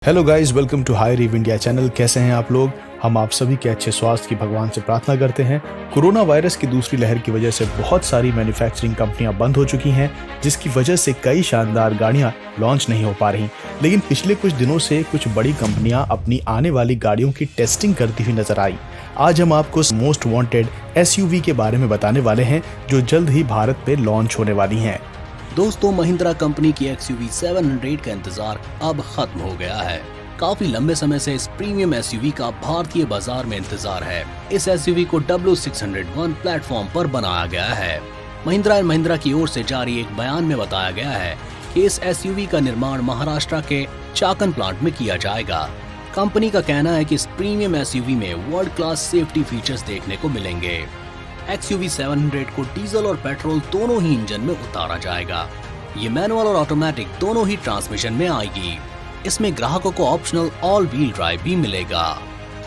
Hello guys, welcome to high rev India channel. कैसे हैं आप लोग? हम आप सभी के अच्छे स्वास्थ्य की भगवान से प्रार्थना करते हैं। कोरोना वायरस की दूसरी लहर की वजह से बहुत सारी मैन्युफैक्चरिंग कंपनियां बंद हो चुकी हैं, जिसकी वजह से कई शानदार गाड़ियां लॉन्च नहीं हो पा रही। लेकिन पिछले कुछ दिनों से कुछ बड़ी कंपनियां अपनी आने वाली गाड़ियों की टेस्टिंग करती हुई नजर आई। आज हम आपको मोस्ट वांटेड एसयूवी के बारे में बताने वाले हैं, जो जल्द ही भारत पे लॉन्च होने वाली हैं। दोस्तों, महिंद्रा कंपनी की XUV 700 का इंतजार अब खत्म हो गया है। काफी लंबे समय से इस प्रीमियम SUV का भारतीय बाजार में इंतजार है। इस SUV को W601 प्लेटफॉर्म पर बनाया गया है। महिंद्रा एंड महिंद्रा की ओर से जारी एक बयान में बताया गया है कि इस SUV का निर्माण महाराष्ट्र के चाकन प्लांट में किया जाएगा। कंपनी का कहना है कि इस प्रीमियम SUV में वर्ल्ड क्लास सेफ्टी फीचर्स देखने को मिलेंगे। XUV 700 को डीजल और पेट्रोल दोनों ही इंजन में उतारा जाएगा। ये मैनुअल और ऑटोमेटिक दोनों ही ट्रांसमिशन में आएगी। इसमें ग्राहकों को ऑप्शनल ऑल व्हील ड्राइव भी मिलेगा।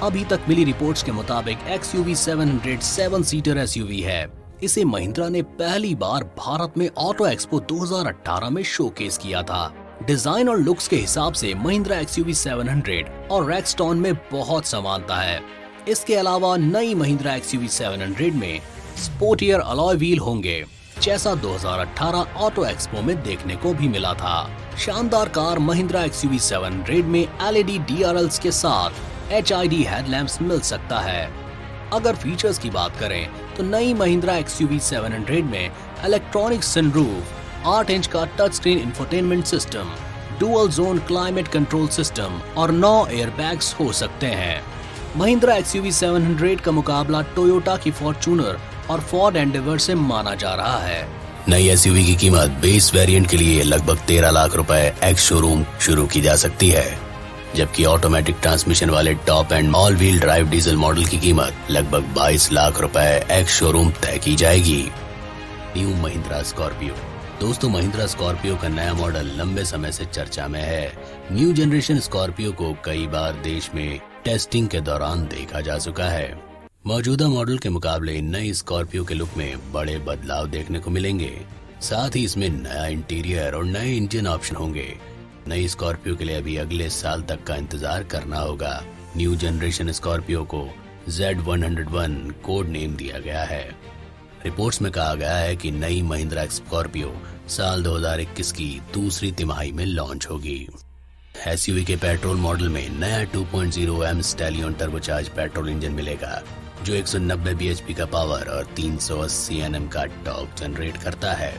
अभी तक मिली रिपोर्ट्स के मुताबिक XUV 700 7 सीटर SUV है। इसे महिंद्रा ने पहली बार भारत में ऑटो एक्सपो 2018 में शोकेस किया था। डिजाइन और लुक्स के हिसाब से महिंद्रा XUV 700 और रेक्सटॉन में बहुत समानता है। इसके अलावा नई महिंद्रा XUV 700 में स्पोर्टियर अलॉय व्हील होंगे, जैसा 2018 ऑटो एक्सपो में देखने को भी मिला था। शानदार कार महिंद्रा XUV 700 में LED DRLs के साथ HID हेडलैम्प्स मिल सकता है। अगर फीचर्स की बात करें तो नई महिंद्रा XUV 700 में इलेक्ट्रॉनिक सनरूफ, 8 इंच का touch screen infotainment system, dual zone climate control system और 9 एयरबैग्स हो सकते हैं। महिंद्रा XUV 700 का मुकाबला टोयोटा की फॉर्च्यूनर और फोर्ड एंडेवर से माना जा रहा है। नई SUV की कीमत बेस वेरिएंट के लिए लगभग 13 लाख रुपए एक्स शोरूम शुरू की जा सकती है, जबकि ऑटोमेटिक ट्रांसमिशन वाले top and all wheel drive diesel model की कीमत लगभग 22 लाख रुपए एक्स शोरूम तय की जाएगी। New Mahindra Scorpio. दोस्तों, महिंद्रा स्कॉर्पियो का नया मॉडल लंबे समय से चर्चा में है। न्यू जनरेशन स्कॉर्पियो को कई बार देश में टेस्टिंग के दौरान देखा जा चुका है। मौजूदा मॉडल के मुकाबले नई स्कॉर्पियो के लुक में बड़े बदलाव देखने को मिलेंगे। साथ ही इसमें नया इंटीरियर और नए इंजन ऑप्शन होंगे। नई स्कॉर्पियो के लिए अभी अगले साल तक का इंतजार करना होगा। न्यू जनरेशन स्कॉर्पियो को Z101 कोड नेम दिया गया है। रिपोर्ट्स में कहा गया है कि नई महिंद्रा स्कॉर्पियो साल 2021 की दूसरी तिमाही में लॉन्च होगी। SUV के पेट्रोल मॉडल में नया 2.0 M stallion turbocharge petrol engine मिलेगा, जो 190 bhp का पावर और 380 Nm का टॉर्क जनरेट करता है।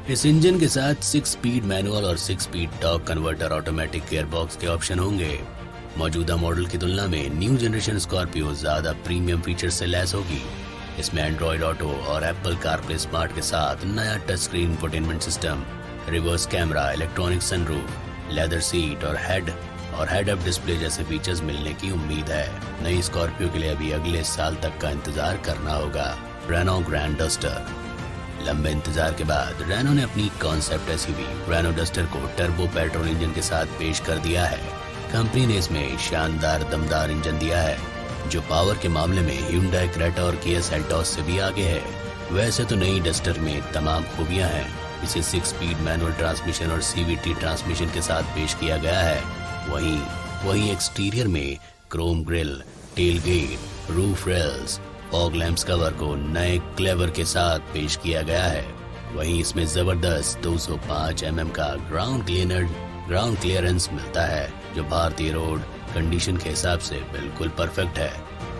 इस इंजन के साथ 6 स्पीड मैनुअल और 6 speed torque converter automatic gearbox के ऑप्शन होंगे। मौजूदा मॉडल की तुलना में न्यू जनरेशन स्कॉर्पियो ज्यादा प्रीमियम फीचर से लैस होगी। इसमें एंड्रॉइड ऑटो और एप्पल कारप्ले स्मार्ट के साथ नया touch screen infotainment system, reverse camera, electronic sunroof, leather seat और हेड अप डिस्प्ले जैसे फीचर्स मिलने की उम्मीद है। नई स्कॉर्पियो के लिए अभी अगले साल तक का इंतजार करना होगा। Renault Grand Duster. लंबे इंतजार के बाद रेनो ने अपनी कॉन्सेप्ट SUV रेनो डस्टर को टर्बो पेट्रोल इंजन के साथ पेश कर दिया है। कंपनी ने इसमें शानदार दमदार इंजन दिया है, जो पावर के मामले में Hyundai क्रेटा और Kia Seltos से भी आगे है। वैसे तो नई डस्टर में तमाम खूबियां हैं। इसे 6 स्पीड मैनुअल ट्रांसमिशन और CVT ट्रांसमिशन के साथ पेश किया गया है। वहीं एक्सटीरियर में chrome grille, tail gate, roof rails, fog lamps cover को नए क्लेवर के साथ पेश किया गया है। वहीं इसमें जबरदस्त 205 mm का ग्राउंड क्लियरेंस मिलता है, जो भारतीय रोड कंडीशन के हिसाब से बिल्कुल परफेक्ट है।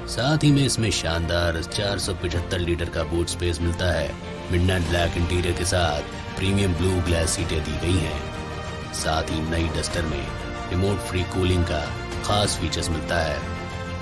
साथ ही में इसमें शानदार 475 लीटर का बूट स्पेस मिलता है। मिडनाइट ब्लैक इंटीरियर के साथ प्रीमियम ब्लू ग्लास सीटें दी गई हैं। साथ ही नई डस्टर में रिमोट फ्री कूलिंग का खास फीचर्स मिलता है।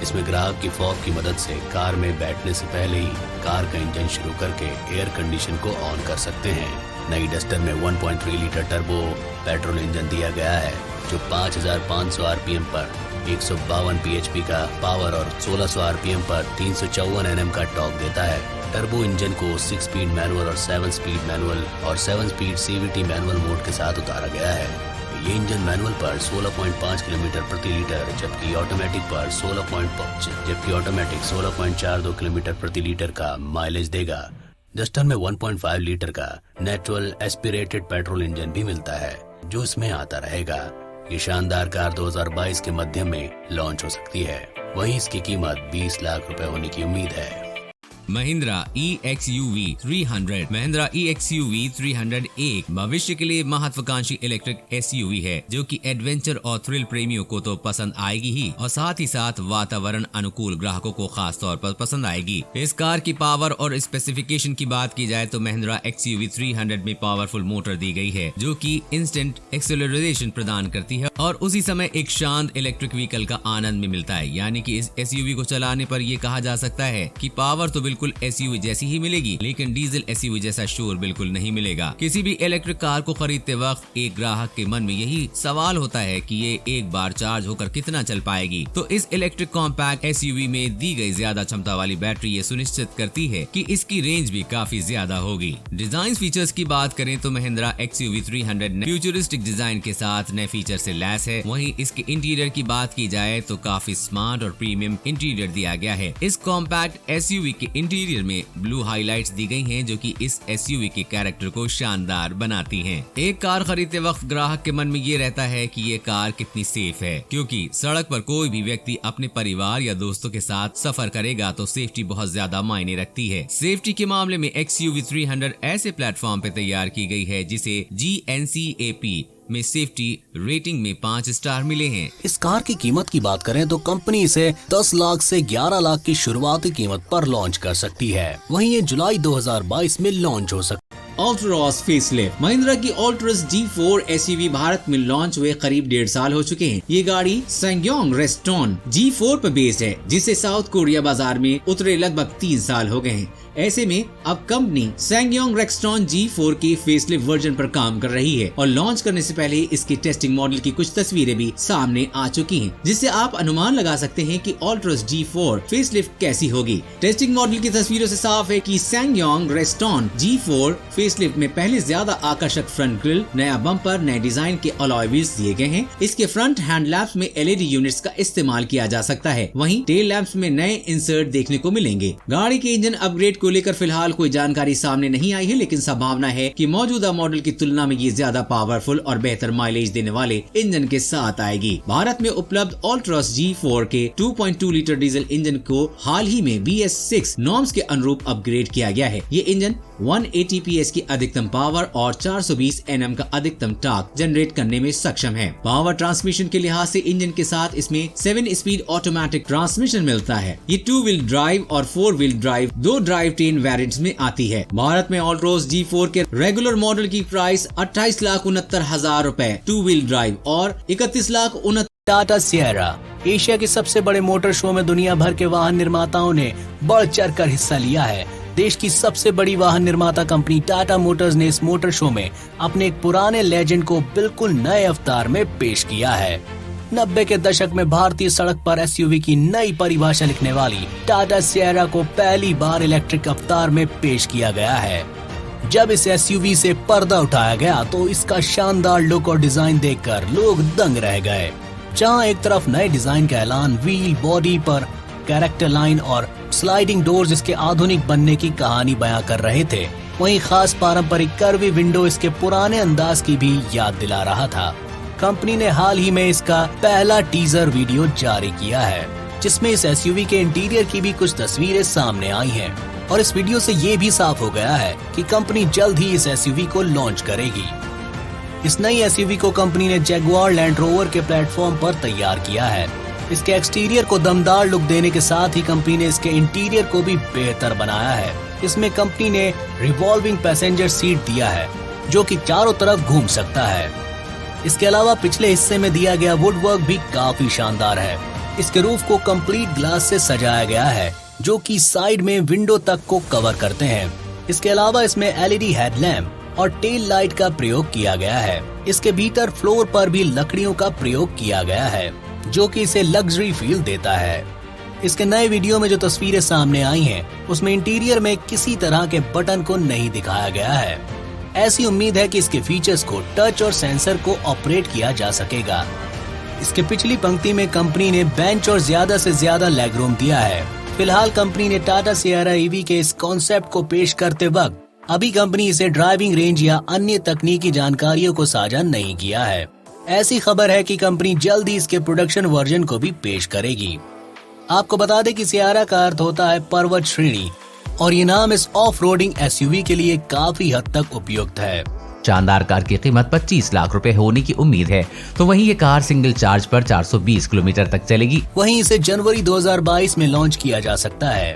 इसमें ग्राहक की फॉग की मदद से कार में बैठने से पहले ही कार का इंजन शुरू करके एयर कंडीशन को ऑन कर सकते हैं। नई डस्टर में 1.3 लीटर टर्बो पेट्रोल इंजन दिया गया है, जो 5500 RPM पर 152 bhp का पावर और 1600 RPM पर 354 Nm का टॉर्क देता है। टर्बो इंजन को 6 स्पीड मैनुअल और 7 स्पीड मैनुअल और 7 स्पीड CVT मैनुअल मोड के साथ उतारा गया है। ये इंजन मैनुअल पर 16.5 किलोमीटर प्रति लीटर जबकि ऑटोमेटिक 16.42 किलोमीटर प्रति लीटर का माइलेज देगा। डस्टर में 1.5 लीटर का नेचुरल एस्पिरेटेड पेट्रोल इंजन भी मिलता है, जो इसमें आता रहेगा। ये शानदार कार 2022 के मध्य में लॉन्च हो सकती है। वहीं इसकी कीमत 20 लाख रुपए होने की उम्मीद है। महिंद्रा EXUV 300। महिंद्रा EXUV 300 एक भविष्य के लिए महत्वाकांक्षी इलेक्ट्रिक SUV है जो कि एडवेंचर और थ्रिल प्रेमियों को तो पसंद आएगी ही और साथ ही साथ वातावरण अनुकूल ग्राहकों को खास तौर पर पसंद आएगी। इस कार की पावर और स्पेसिफिकेशन की बात की जाए तो महिंद्रा XUV 300 में पावरफुल मोटर दी गई है जो कि इंस्टेंट एक्सेलरेशन प्रदान करती है और उसी समय एक शांत इलेक्ट्रिक व्हीकल का आनंद भी मिलता है। यानी कि इस SUV को चलाने पर यह कहा जा सकता है कि पावर तो बिल्कुल SUV जैसी ही मिलेगी, लेकिन डीजल SUV जैसा शोर बिल्कुल नहीं मिलेगा। किसी भी इलेक्ट्रिक कार को खरीदते वक्त एक ग्राहक के मन में यही सवाल होता है कि ये एक बार चार्ज होकर कितना चल पाएगी। तो इस इलेक्ट्रिक कॉम्पैक्ट SUV में दी गई ज्यादा क्षमता वाली बैटरी ये सुनिश्चित करती है कि इसकी रेंज भी काफी ज्यादा होगी। डिजाइन फीचर्स की बात करें तो महिंद्रा XUV 300 फ्यूचरिस्टिक डिजाइन के साथ नए फीचर से लैस है। वहीं इसके इंटीरियर की बात की जाए तो काफी स्मार्ट और प्रीमियम इंटीरियर दिया गया है। इस कॉम्पैक्ट SUV के इंटीरियर में ब्लू हाइलाइट्स दी गई हैं जो कि इस SUV के कैरेक्टर को शानदार बनाती हैं। एक कार खरीदते वक्त ग्राहक के मन में ये रहता है कि ये कार कितनी सेफ है, क्योंकि सड़क पर कोई भी व्यक्ति अपने परिवार या दोस्तों के साथ सफर करेगा तो सेफ्टी बहुत ज्यादा मायने रखती है। सेफ्टी के मामले में XUV 300 ऐसे प्लेटफॉर्म पे तैयार की गई है जिसे GNCAP में सेफ्टी रेटिंग में 5 स्टार मिले हैं। इस कार की कीमत की बात करें तो कंपनी इसे 10 लाख से 11 लाख की शुरुआती कीमत पर लॉन्च कर सकती है। वहीं ये जुलाई 2022 में लॉन्च हो सकती है। ऑल्ट्रोस फेसलिफ्ट। महिंद्रा की ऑल्ट्रोस G4 SUV भारत में लॉन्च हुए करीब 1.5 साल हो चुके हैं। ये गाड़ी सैंगयोंग रेस्टोन G4 पर बेस्ड है जिसे साउथ कोरिया बाजार में उतरे लगभग 3 साल हो गए हैं। ऐसे में अब कंपनी सैंगयोंग रेक्सटॉन G4 के फेसलिफ्ट वर्जन पर काम कर रही है और लॉन्च करने से पहले इसके टेस्टिंग मॉडल की कुछ तस्वीरें भी सामने आ चुकी हैं, जिससे आप अनुमान लगा सकते हैं कि ऑल्ट्रोस G4 फेसलिफ्ट कैसी होगी। टेस्टिंग मॉडल की तस्वीरों से साफ है कि सैंगयोंग रेक्सटॉन G4 फेसलिफ्ट में पहले ज्यादा आकर्षक फ्रंट ग्रिल, नया बम्पर, नए डिजाइन के अलॉय व्हील्स दिए गए हैं। इसके फ्रंट हैंड लैंप्स में LED यूनिट्स का इस्तेमाल किया जा सकता है। वहीं टेल लैंप्स में नए इंसर्ट देखने को मिलेंगे। गाड़ी के इंजन अपग्रेड को लेकर फिलहाल कोई जानकारी सामने नहीं आई है, लेकिन संभावना है कि मौजूदा मॉडल की तुलना में ये ज्यादा पावरफुल और बेहतर माइलेज देने वाले इंजन के साथ आएगी। भारत में उपलब्ध ऑल्ट्रोस G4 के 2.2 लीटर डीजल इंजन को हाल ही में BS6 नॉर्म्स के अनुरूप अपग्रेड किया गया है। ये इंजन 180 PS की अधिकतम पावर और 420 Nm का अधिकतम टॉर्क जनरेट करने में सक्षम है। पावर ट्रांसमिशन के लिहाज से इंजन के साथ इसमें 7 स्पीड ऑटोमेटिक ट्रांसमिशन मिलता है। ये 2 व्हील ड्राइव और 4 व्हील ड्राइव दो ड्राइव ट्रेन वेरिएंट्स में आती है। भारत में ऑल्ट्रोस G4 के रेगुलर मॉडल की प्राइस 28,69,000 रुपए 2 व्हील ड्राइव और 31,69,000। टाटा सिएरा एशिया के सबसे बड़े मोटर शो में दुनिया भर के वाहन निर्माताओं ने बढ़ चढ़ कर हिस्सा लिया है। देश की सबसे बड़ी वाहन निर्माता कंपनी टाटा मोटर्स ने इस मोटर शो में अपने एक पुराने लेजेंड को बिल्कुल नए अवतार में पेश किया है। 90 के दशक में भारतीय सड़क पर SUV की नई परिभाषा लिखने वाली टाटा सिएरा को पहली बार इलेक्ट्रिक अवतार में पेश किया गया है। जब इस SUV से पर्दा उठाया गया तो इसका शानदार लुक और डिजाइन देखकर लोग दंग रह गए। जहां एक तरफ नए डिजाइन का ऐलान, व्हील बॉडी पर कैरेक्टर लाइन और स्लाइडिंग डोर्स इसके आधुनिक बनने की कहानी बयां कर रहे थे, वहीं खास पारंपरिक कर्वी विंडो इसके पुराने अंदाज की भी याद दिला रहा था। कंपनी ने हाल ही में इसका पहला टीजर वीडियो जारी किया है, जिसमें इस SUV के इंटीरियर की भी कुछ तस्वीरें सामने आई हैं और इस वीडियो से ये भी साफ हो गया है कि कंपनी जल्द ही इस SUV को लॉन्च करेगी। इस नई SUV को कंपनी ने जैगुआर लैंड रोवर के प्लेटफॉर्म पर तैयार किया है। इसके एक्सटीरियर को दमदार लुक देने के साथ ही कंपनी ने इसके इंटीरियर को भी बेहतर बनाया है। इसमें कंपनी ने रिवॉल्विंग पैसेंजर सीट दिया है जो कि चारों तरफ घूम सकता है। इसके अलावा पिछले हिस्से में दिया गया वुड वर्क भी काफी शानदार है। इसके रूफ को कंप्लीट ग्लास से सजाया गया है जो कि साइड में विंडो तक को कवर करते हैं। इसके अलावा इसमें LED हेडलैम्प और टेल लाइट का प्रयोग किया गया है। इसके भीतर फ्लोर पर भी लकड़ियों का प्रयोग किया गया है जो कि इसे लग्जरी फील देता है। इसके नए वीडियो में जो तस्वीरें सामने आई हैं, उसमें इंटीरियर में किसी तरह के बटन को नहीं दिखाया गया है। ऐसी उम्मीद है कि इसके फीचर्स को टच और सेंसर को ऑपरेट किया जा सकेगा। इसके पिछली पंक्ति में कंपनी ने बेंच और ज्यादा से ज्यादा लेगरूम दिया है। फिलहाल कंपनी ने टाटा सिएरा EV के इस कॉन्सेप्ट को पेश करते वक्त अभी कंपनी इसे ड्राइविंग रेंज या अन्य तकनीकी जानकारियों को साझा नहीं किया है। ऐसी खबर है कि कंपनी जल्द ही इसके प्रोडक्शन वर्जन को भी पेश करेगी। आपको बता दें कि सियारा का अर्थ होता है पर्वत श्रेणी और ये नाम इस ऑफ रोडिंग एसयूवी के लिए काफी हद तक उपयुक्त है। शानदार कार की कीमत 25 लाख रुपए होने की उम्मीद है, तो वहीं ये कार सिंगल चार्ज पर 420 किलोमीटर तक चलेगी। वहीं इसे जनवरी 2022 में लॉन्च किया जा सकता है।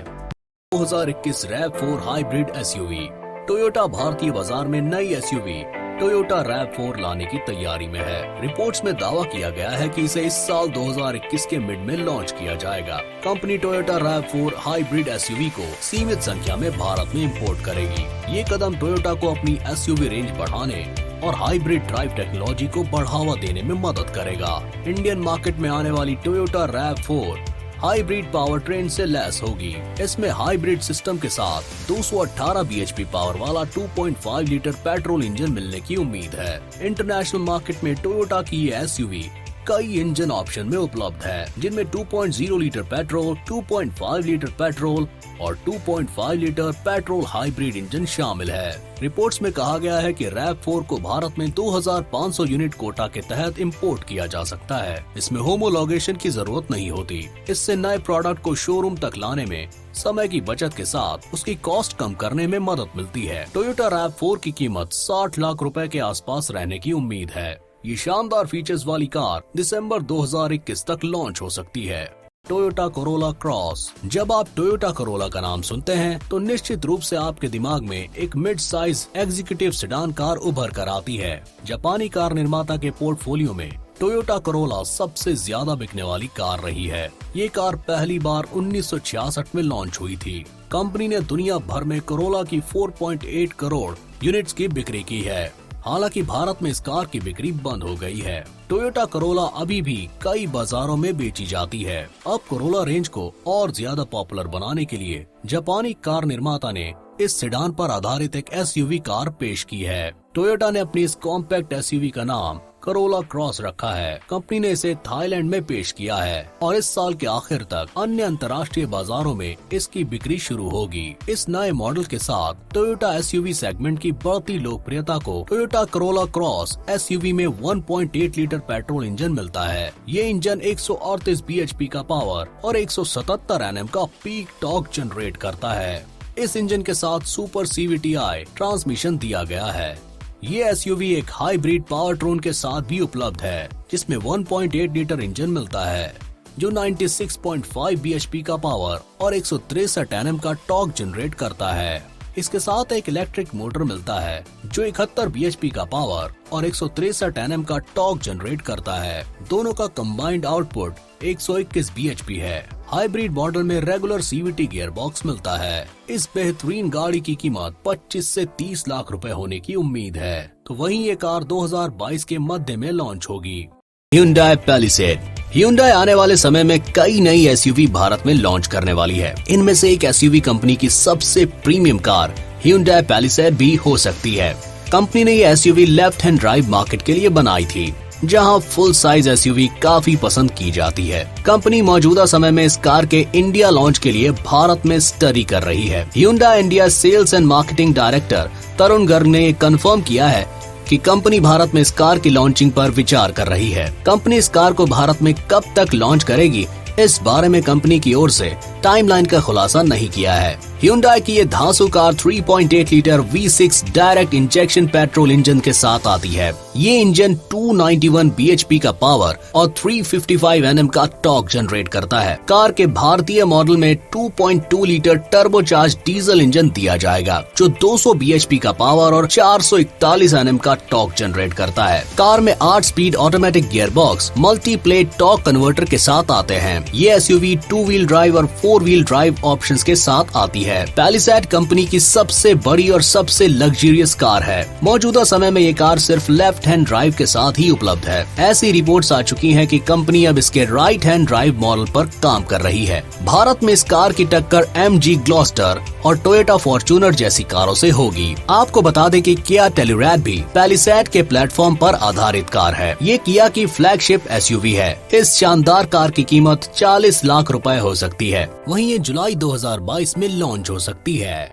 2021 RAV4 हाइब्रिड एसयूवी। टोयोटा भारतीय बाजार में नई एसयूवी टोयोटा RAV4 लाने की तैयारी में है। रिपोर्ट्स में दावा किया गया है कि इसे इस साल 2021 के मिड में लॉन्च किया जाएगा। Company Toyota RAV4 hybrid SUV को सीमित संख्या में भारत में इंपोर्ट करेगी। ये कदम टोयोटा को अपनी एसयूवी रेंज बढ़ाने और हाइब्रिड ड्राइव टेक्नोलॉजी को बढ़ावा देने में मदद करेगा। इंडियन मार्केट में आने वाली Toyota RAV4 hybrid power train से लैस होगी। इसमें हाइब्रिड सिस्टम के साथ 218 bhp पावर वाला 2.5 लीटर पेट्रोल इंजन मिलने की उम्मीद है। इंटरनेशनल मार्केट में टोयोटा की ये एसयूवी कई इंजन ऑप्शन में उपलब्ध है, जिनमें 2.0 लीटर पेट्रोल, 2.5 लीटर पेट्रोल और 2.5 लीटर पेट्रोल हाइब्रिड इंजन शामिल है। रिपोर्ट्स में कहा गया है कि RAV4 को भारत में 2500 यूनिट कोटा के तहत इंपोर्ट किया जा सकता है। इसमें होमोलॉगेशन की जरूरत नहीं होती। इससे नए प्रोडक्ट को शोरूम तक लाने में समय की बचत के साथ उसकी कॉस्ट कम करने में मदद मिलती है। टोयोटा RAV4 की कीमत 60 लाख रुपए के आसपास रहने की उम्मीद है। ये शानदार फीचर्स वाली कार दिसंबर 2021 तक लॉन्च हो सकती है। Toyota Corolla cross. जब आप टोयोटा कोरोला का नाम सुनते हैं तो निश्चित रूप से आपके दिमाग में एक mid size executive sedan car उभर कर आती है। जापानी कार निर्माता के पोर्टफोलियो में टोयोटा कोरोला सबसे ज्यादा बिकने वाली कार रही है। ये कार पहली बार 1966 में लॉन्च हुई थी। कंपनी ने दुनिया भर में कोरोला की 4.8 करोड़ यूनिट्स की बिक्री की है। हालांकि भारत में इस कार की बिक्री बंद हो गई है। टोयोटा कोरोला अभी भी कई बाजारों में बेची जाती है। अब कोरोला रेंज को और ज्यादा पॉपुलर बनाने के लिए जापानी कार निर्माता ने इस सेडान पर आधारित एक एसयूवी कार पेश की है। टोयोटा ने अपनी इस कॉम्पैक्ट एसयूवी का नाम कोरोला क्रॉस रखा है। कंपनी ने इसे थाईलैंड में पेश किया है और इस साल के आखिर तक अन्य अंतर्राष्ट्रीय बाजारों में इसकी बिक्री शुरू होगी। इस नए मॉडल के साथ टोयोटा एसयूवी सेगमेंट की बढ़ती लोकप्रियता को टोयोटा कोरोला क्रॉस एसयूवी में 1.8 लीटर पेट्रोल इंजन मिलता है। ये इंजन 138 bhp का पावर और 177 Nm का पीक टॉर्क जनरेट करता है। इस इंजन के साथ सुपर CVTi ट्रांसमिशन दिया गया है। ये एसयूवी एक हाइब्रिड पावर ट्रोन के साथ भी उपलब्ध है, जिसमें 1.8 लीटर इंजन मिलता है जो 96.5 bhp का पावर और 163 Nm का टॉर्क जनरेट करता है। इसके साथ एक इलेक्ट्रिक मोटर मिलता है जो 71 bhp का पावर और 163 Nm का टॉर्क जनरेट करता है। दोनों का कंबाइंड आउटपुट 121 bhp है। हाइब्रिड मॉडल में रेगुलर CVT गियर बॉक्स मिलता है। इस बेहतरीन गाड़ी की कीमत 25 से 30 लाख रुपए होने की उम्मीद है। तो वहीं ये कार 2022 के मध्य में लॉन्च होगी। Hyundai Palisade। Hyundai आने वाले समय में कई नई एसयूवी भारत में लॉन्च करने वाली है। इनमें से एक एसयूवी कंपनी की सबसे प्रीमियम कार Hyundai Palisade भी हो सकती है। कंपनी ने ये SUV left hand drive market के लिए बनाई थी, जहां फुल साइज एसयूवी काफी पसंद की जाती है। कंपनी मौजूदा समय में इस कार के इंडिया लॉन्च के लिए भारत में स्टडी कर रही है। Hyundai India sales and marketing director Tarun Garg ने कंफर्म किया है कि कंपनी भारत में इस कार की लॉन्चिंग पर विचार कर रही है। कंपनी इस कार को भारत में कब तक लॉन्च करेगी, इस बारे में कंपनी की ओर से टाइमलाइन का खुलासा नहीं किया है। Hyundai की ये धांसू car 3.8 litre V6 direct injection petrol engine के साथ आती है। ये इंजन 291 bhp का पावर और 355 Nm का टॉर्क जनरेट करता है। कार के भारतीय मॉडल में 2.2 लीटर टर्बोचार्ज डीजल इंजन दिया जाएगा जो 200 bhp का पावर और 441 Nm का टॉर्क जनरेट करता है। कार में 8 speed automatic gear box multi plate torque converter के साथ आते हैं। ये एसयूवी 2 व्हील ड्राइव और 4 व्हील ड्राइव ऑप्शंस के साथ आती है। Palisade कंपनी की सबसे बड़ी और सबसे लग्जरियस कार है। मौजूदा समय में ये कार सिर्फ लेफ्ट हैंड ड्राइव के साथ ही उपलब्ध है। ऐसी रिपोर्ट्स आ चुकी हैं कि कंपनी अब इसके राइट हैंड ड्राइव मॉडल पर काम कर रही है। भारत में इस कार की टक्कर MG ग्लॉस्टर और टोयोटा फॉर्च्यूनर जैसी कारों से होगी। आपको बता दें कि किया टेलीरैड भी Palisade के प्लेटफॉर्म पर आधारित कार है। ये किया की फ्लैगशिप एसयूवी है। इस शानदार कार की कीमत 40 लाख रुपए हो सकती है। वहीं ये जुलाई 2022 में लॉन्च हो सकती है।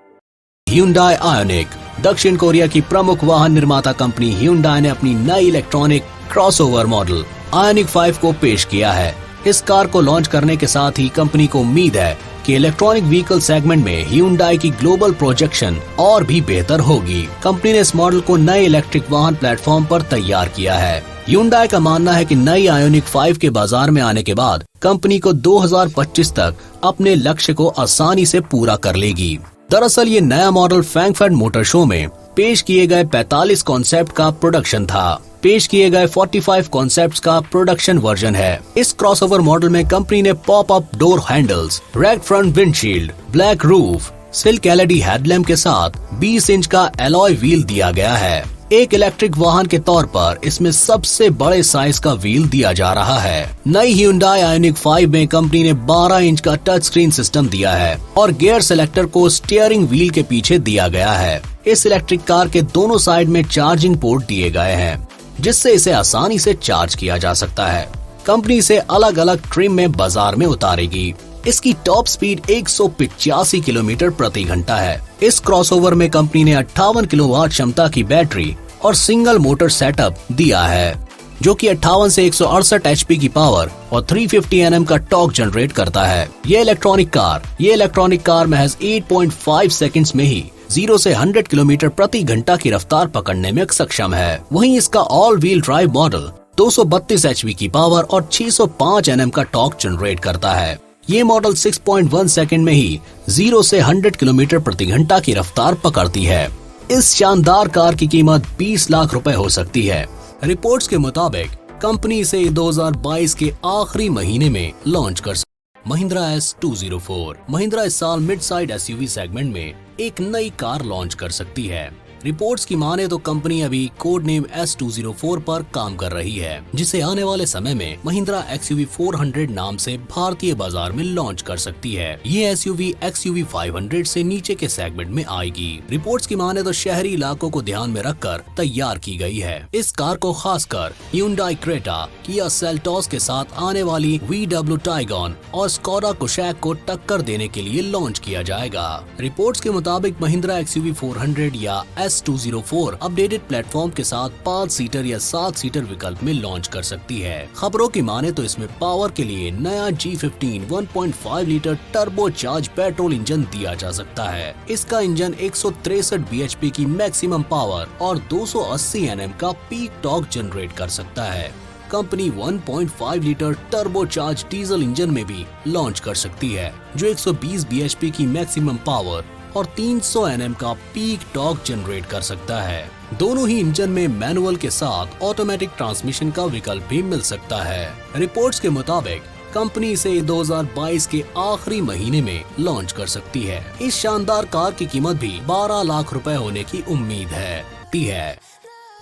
Hyundai Ioniq। दक्षिण कोरिया की प्रमुख वाहन निर्माता कंपनी Hyundai ने अपनी नई इलेक्ट्रॉनिक क्रॉसओवर मॉडल आयोनिक 5 को पेश किया है। इस कार को लॉन्च करने के साथ ही कंपनी को उम्मीद है कि इलेक्ट्रॉनिक व्हीकल सेगमेंट में Hyundai की ग्लोबल प्रोजेक्शन और भी बेहतर होगी। कंपनी ने इस मॉडल को नए इलेक्ट्रिक वाहन प्लेटफॉर्म पर तैयार किया है। Hyundai का मानना है कि नई आयोनिक 5 के बाजार में आने के बाद कंपनी को 2025 तक अपने लक्ष्य को आसानी से पूरा कर लेगी। दरअसल ये नया मॉडल फ्रैंकफर्ट मोटर शो में पेश किए गए 45 कॉन्सेप्ट का प्रोडक्शन था। पेश किए गए 45 कॉन्सेप्ट्स का प्रोडक्शन वर्जन है। इस क्रॉसओवर मॉडल में कंपनी ने pop up door handles, red front windshield, black roof, silk LED headlamp के साथ 20 इंच का एलॉय व्हील दिया गया है। एक इलेक्ट्रिक वाहन के तौर पर इसमें सबसे बड़े साइज का व्हील दिया जा रहा है। नई Hyundai आयोनिक 5 में कंपनी ने 12 इंच का टच स्क्रीन सिस्टम दिया है और गियर सेलेक्टर को स्टीयरिंग व्हील के पीछे दिया गया है। इस इलेक्ट्रिक कार के दोनों साइड में चार्जिंग पोर्ट दिए गए हैं, जिससे इसे आसानी से चार्ज किया जा सकता है। कंपनी इसे अलग अलग ट्रिम में बाजार में उतारेगी। इसकी टॉप स्पीड 185 किलोमीटर प्रति घंटा है। इस क्रॉसओवर में कंपनी ने 58 किलोवाट क्षमता की बैटरी और सिंगल मोटर सेटअप दिया है, जो कि 58 से 168 एचपी की पावर और 350 Nm का टॉर्क जनरेट करता है। ये इलेक्ट्रॉनिक कार महज 8.5 सेकंड्स में ही 0 से 100 किलोमीटर प्रति घंटा की रफ्तार पकड़ने में सक्षम है। वहीं इसका all wheel drive model 232 HP की पावर और 605 Nm का टॉर्क जनरेट करता है। ये मॉडल 6.1 सेकंड में ही 0 से 100 किलोमीटर प्रति घंटा की रफ्तार पकड़ती है। इस शानदार कार की कीमत 20 लाख रुपए हो सकती है। रिपोर्ट्स के मुताबिक कंपनी इसे 2022 के आखिरी महीने में लॉन्च कर सकती। महिंद्रा S204 महिंद्रा इस साल मिड साइड एसयूवी सेगमेंट में एक नई कार लॉन्च कर सकती है। रिपोर्ट्स की माने तो कंपनी अभी कोड नेम S204 पर काम कर रही है, जिसे आने वाले समय में महिंद्रा XUV 400 नाम से भारतीय बाजार में लॉन्च कर सकती है। ये SUV XUV 500 से नीचे के सेगमेंट में आएगी। रिपोर्ट्स की माने तो शहरी इलाकों को ध्यान में रखकर तैयार की गई है। इस कार को खासकर Hyundai Creta, Kia Seltos के साथ आने वाली VW Tiguan और Skoda Kodiaq को टक्कर देने के लिए लॉन्च किया जाएगा। रिपोर्ट्स के मुताबिक महिंद्रा XUV 400 या S204 अपडेटेड प्लेटफॉर्म के साथ 5 सीटर या 7 सीटर विकल्प में लॉन्च कर सकती है। खबरों की माने तो इसमें पावर के लिए नया G15 1.5 litre turbo charge petrol engine दिया जा सकता है। इसका इंजन 163 bhp की मैक्सिमम पावर और 280 Nm का पीक टॉर्क जनरेट कर सकता है। Company 1.5 litre turbo charge diesel engine में भी लॉन्च कर सकती है, जो 120 bhp की मैक्सिमम पावर और 300 Nm का पीक टॉर्क जनरेट कर सकता है। दोनों ही इंजन में मैनुअल के साथ ऑटोमेटिक ट्रांसमिशन का विकल्प भी मिल सकता है। रिपोर्ट्स के मुताबिक कंपनी इसे 2022 के आखिरी महीने में लॉन्च कर सकती है। इस शानदार कार की कीमत भी 12 लाख रुपए होने की उम्मीद है।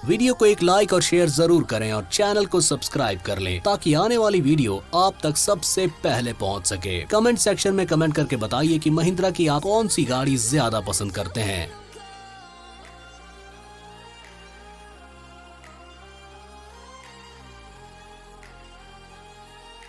वीडियो को एक लाइक और शेयर जरूर करें और चैनल को सब्सक्राइब कर लें, ताकि आने वाली वीडियो आप तक सबसे पहले पहुंच सके। कमेंट सेक्शन में कमेंट करके बताइए कि महिंद्रा की आप कौन सी गाड़ी ज्यादा पसंद करते हैं।